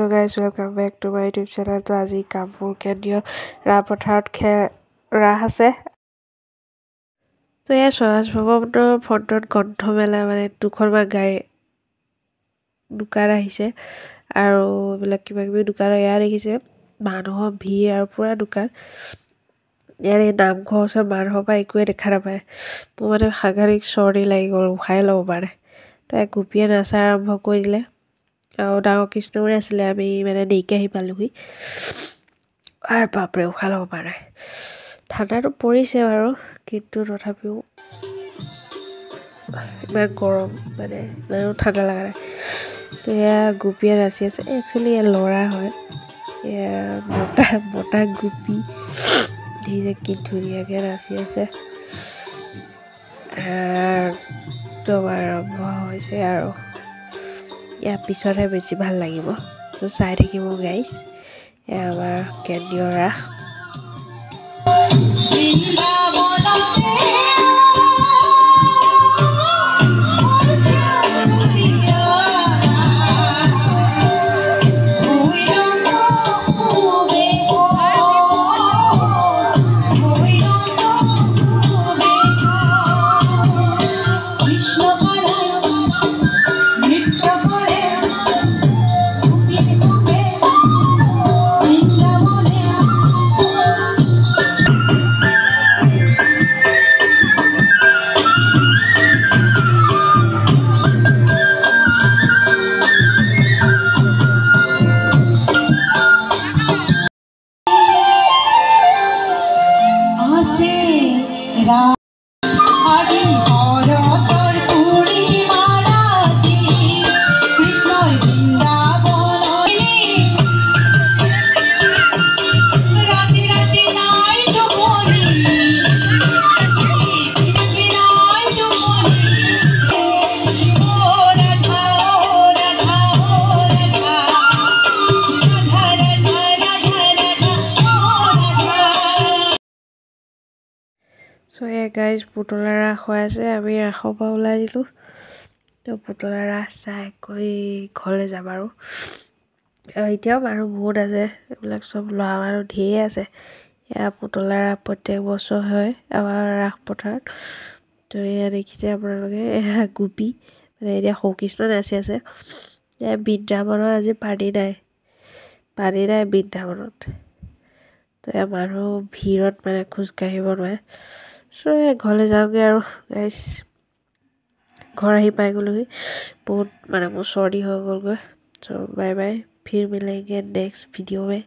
Hello guys, welcome back to my YouTube channel. তো আজি কামপুৰ কেন্দ্ৰীয় ৰাজপথাৰত ৰাস আছে। তো এই স্বৰাজ ভৱনৰ ফ্ৰণ্টত গ্ৰন্থমেলা মানে দুখনমান গাড়ী দোকান আহিছে আৰু এইবিলাক কিবা কিবি দোকান ইয়াত দেখিছে মানুহৰ ভিৰ আৰু পুৰা দোকান। ইয়াৰ এই নামঘৰ ওচৰত মানুহৰ পৰা একোৱে দেখা নাপায়। মোৰ মানে সাংঘাতিক চৰ্দি লাগি গ'ল, উশাই ল'ব পাৰে। তো এক গোপীয়ে নাচা আৰম্ভ কৰি দিলে আৰু ডাঙৰ কৃষ্ণৰে আছিলে, আমি মানে দেৰিকৈ আহি পালোহি আৰু বাপৰে উশাহ ল'ব পৰা নাই। ঠাণ্ডাটো পৰিছে বাৰু, কিন্তু তথাপিও ইমান গৰম মানে ইমানো ঠাণ্ডা লগা নাই। তো এয়া গোপীয়ে নাচি আছে, একচুৱেলি এয়া ল'ৰা হয়, এয়া মতা গোপী যে কি ধুনীয়াকৈ নাচি আছে। একদম আৰম্ভ হৈছে আৰু ইয়াৰ পিছতহে বেছি ভাল লাগিব। তো চাই থাকিব গাইজ, এয়া আমাৰ কেন্দ্ৰীয় ৰাস। চ' এই গাইজ পুতলা ৰাস হৈ আছে, আমি ৰাসৰ পৰা ওলাই দিলোঁ। তো পুতলা ৰাস চাই কৰি ঘৰলৈ যাম আৰু এতিয়াও মানুহ বহুত আছে, এইবিলাক চব ল'ৰা মানুহ ধেৰ আছে। এয়া পুতলা ৰাস প্ৰত্যেক বছৰ হয় আমাৰ ৰাস পথাৰত। তো এয়া দেখিছে আপোনালোকে, এয়া গোপী মানে এতিয়া সৌকৃষ্ণ নাচি আছে। এয়া বৃন্দাবনত আজি পানী নাই বৃন্দাবনত। তো এয়া মানুহ ভিৰত মানে খোজকাঢ়িব নোৱাৰে। চ' ঘৰলৈ যাওঁগৈ আৰু গাইজ, ঘৰ আহি পাই গ'লোহি, বহুত মানে মোৰ চৰ্দি হৈ গ'লগৈ। চ' বাই বাই, फिर मिलेंगे नेक्स्ट वीडियो में।